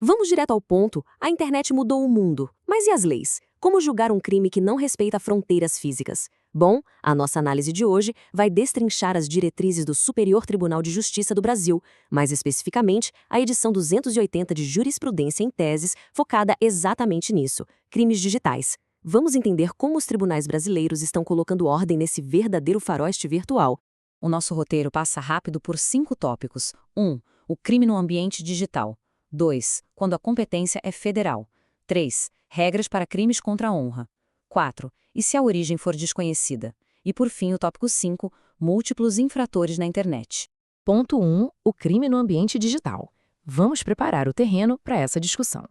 Vamos direto ao ponto, a internet mudou o mundo. Mas e as leis? Como julgar um crime que não respeita fronteiras físicas? Bom, a nossa análise de hoje vai destrinchar as diretrizes do Superior Tribunal de Justiça do Brasil, mais especificamente a edição 280 de Jurisprudência em Teses, focada exatamente nisso, crimes digitais. Vamos entender como os tribunais brasileiros estão colocando ordem nesse verdadeiro faroeste virtual. O nosso roteiro passa rápido por 5 tópicos. 1. O crime no ambiente digital. 2. Quando a competência é federal. 3. Regras para crimes contra a honra. 4. E se a origem for desconhecida? E por fim, o tópico 5. Múltiplos infratores na internet. Ponto 1. O crime no ambiente digital. Vamos preparar o terreno para essa discussão.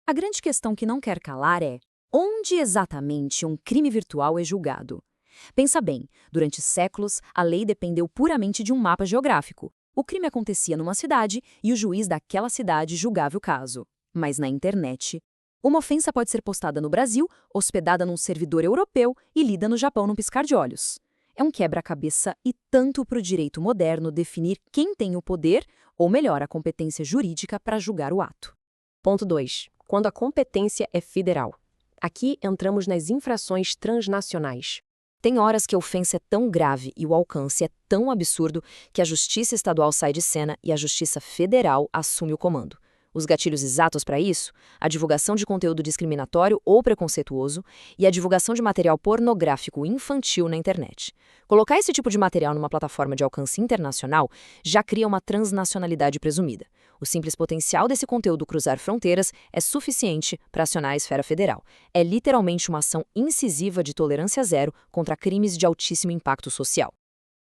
A grande questão que não quer calar é: onde exatamente um crime virtual é julgado? Pensa bem, durante séculos, a lei dependeu puramente de um mapa geográfico. O crime acontecia numa cidade e o juiz daquela cidade julgava o caso. Mas na internet, uma ofensa pode ser postada no Brasil, hospedada num servidor europeu e lida no Japão num piscar de olhos. É um quebra-cabeça e tanto para o direito moderno definir quem tem o poder, ou melhor, a competência jurídica para julgar o ato. Ponto 2. Quando a competência é federal. Aqui entramos nas infrações transnacionais. Tem horas que a ofensa é tão grave e o alcance é tão absurdo que a Justiça Estadual sai de cena e a Justiça Federal assume o comando. Os gatilhos exatos para isso: a divulgação de conteúdo discriminatório ou preconceituoso e a divulgação de material pornográfico infantil na internet. Colocar esse tipo de material numa plataforma de alcance internacional já cria uma transnacionalidade presumida. O simples potencial desse conteúdo cruzar fronteiras é suficiente para acionar a esfera federal. É literalmente uma ação incisiva de tolerância zero contra crimes de altíssimo impacto social.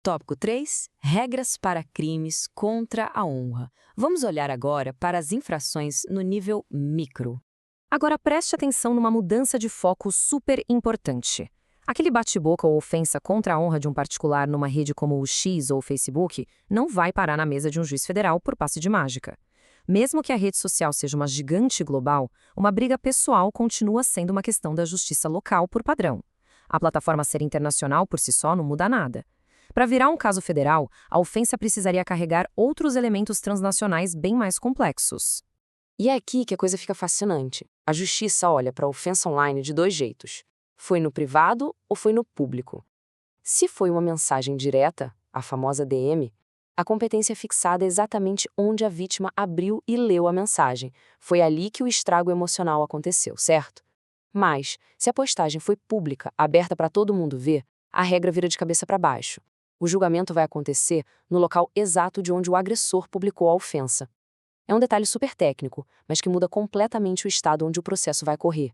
Tópico 3. Regras para crimes contra a honra. Vamos olhar agora para as infrações no nível micro. Agora preste atenção numa mudança de foco super importante. Aquele bate-boca ou ofensa contra a honra de um particular numa rede como o X ou o Facebook não vai parar na mesa de um juiz federal por passe de mágica. Mesmo que a rede social seja uma gigante global, uma briga pessoal continua sendo uma questão da justiça local por padrão. A plataforma ser internacional por si só não muda nada. Para virar um caso federal, a ofensa precisaria carregar outros elementos transnacionais bem mais complexos. E é aqui que a coisa fica fascinante. A justiça olha para a ofensa online de 2 jeitos. Foi no privado ou foi no público? Se foi uma mensagem direta, a famosa DM, a competência é fixada exatamente onde a vítima abriu e leu a mensagem. Foi ali que o estrago emocional aconteceu, certo? Mas, se a postagem foi pública, aberta para todo mundo ver, a regra vira de cabeça para baixo. O julgamento vai acontecer no local exato de onde o agressor publicou a ofensa. É um detalhe super técnico, mas que muda completamente o estado onde o processo vai correr.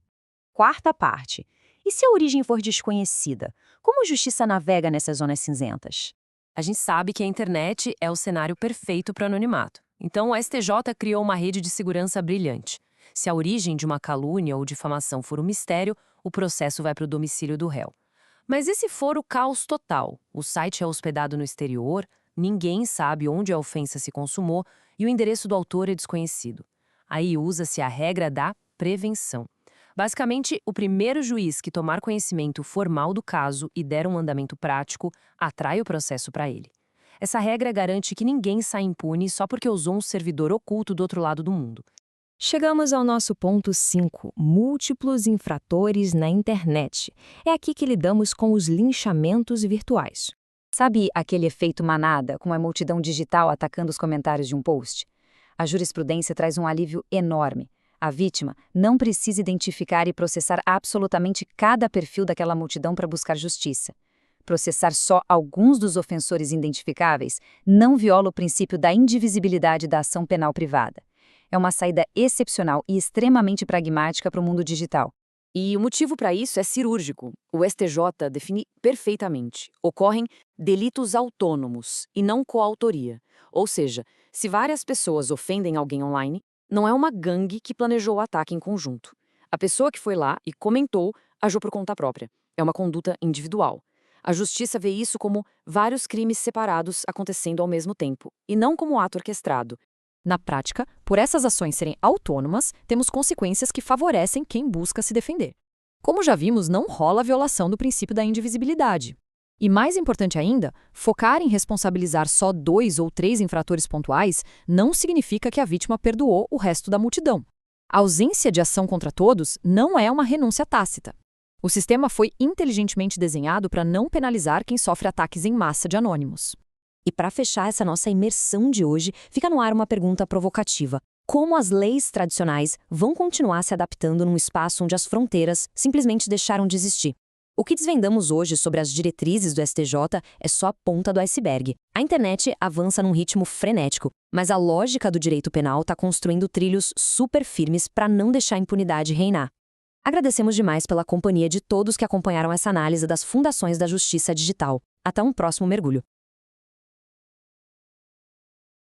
Quarta parte. E se a origem for desconhecida? Como a justiça navega nessas zonas cinzentas? A gente sabe que a internet é o cenário perfeito para o anonimato. Então, o STJ criou uma rede de segurança brilhante. Se a origem de uma calúnia ou difamação for um mistério, o processo vai para o domicílio do réu. Mas e se for o caos total? O site é hospedado no exterior, ninguém sabe onde a ofensa se consumou e o endereço do autor é desconhecido. Aí usa-se a regra da prevenção. Basicamente, o primeiro juiz que tomar conhecimento formal do caso e der um andamento prático, atrai o processo para ele. Essa regra garante que ninguém sai impune só porque usou um servidor oculto do outro lado do mundo. Chegamos ao nosso ponto 5, múltiplos infratores na internet. É aqui que lidamos com os linchamentos virtuais. Sabe aquele efeito manada, com a multidão digital atacando os comentários de um post? A jurisprudência traz um alívio enorme. A vítima não precisa identificar e processar absolutamente cada perfil daquela multidão para buscar justiça. Processar só alguns dos ofensores identificáveis não viola o princípio da indivisibilidade da ação penal privada. É uma saída excepcional e extremamente pragmática para o mundo digital. E o motivo para isso é cirúrgico. O STJ define perfeitamente. Ocorrem delitos autônomos e não coautoria. Ou seja, se várias pessoas ofendem alguém online, não é uma gangue que planejou o ataque em conjunto. A pessoa que foi lá e comentou agiu por conta própria. É uma conduta individual. A justiça vê isso como vários crimes separados acontecendo ao mesmo tempo, e não como ato orquestrado. Na prática, por essas ações serem autônomas, temos consequências que favorecem quem busca se defender. Como já vimos, não rola a violação do princípio da indivisibilidade. E mais importante ainda, focar em responsabilizar só 2 ou 3 infratores pontuais não significa que a vítima perdoou o resto da multidão. A ausência de ação contra todos não é uma renúncia tácita. O sistema foi inteligentemente desenhado para não penalizar quem sofre ataques em massa de anônimos. E para fechar essa nossa imersão de hoje, fica no ar uma pergunta provocativa. Como as leis tradicionais vão continuar se adaptando num espaço onde as fronteiras simplesmente deixaram de existir? O que desvendamos hoje sobre as diretrizes do STJ é só a ponta do iceberg. A internet avança num ritmo frenético, mas a lógica do direito penal está construindo trilhos super firmes para não deixar a impunidade reinar. Agradecemos demais pela companhia de todos que acompanharam essa análise das fundações da justiça digital. Até um próximo mergulho.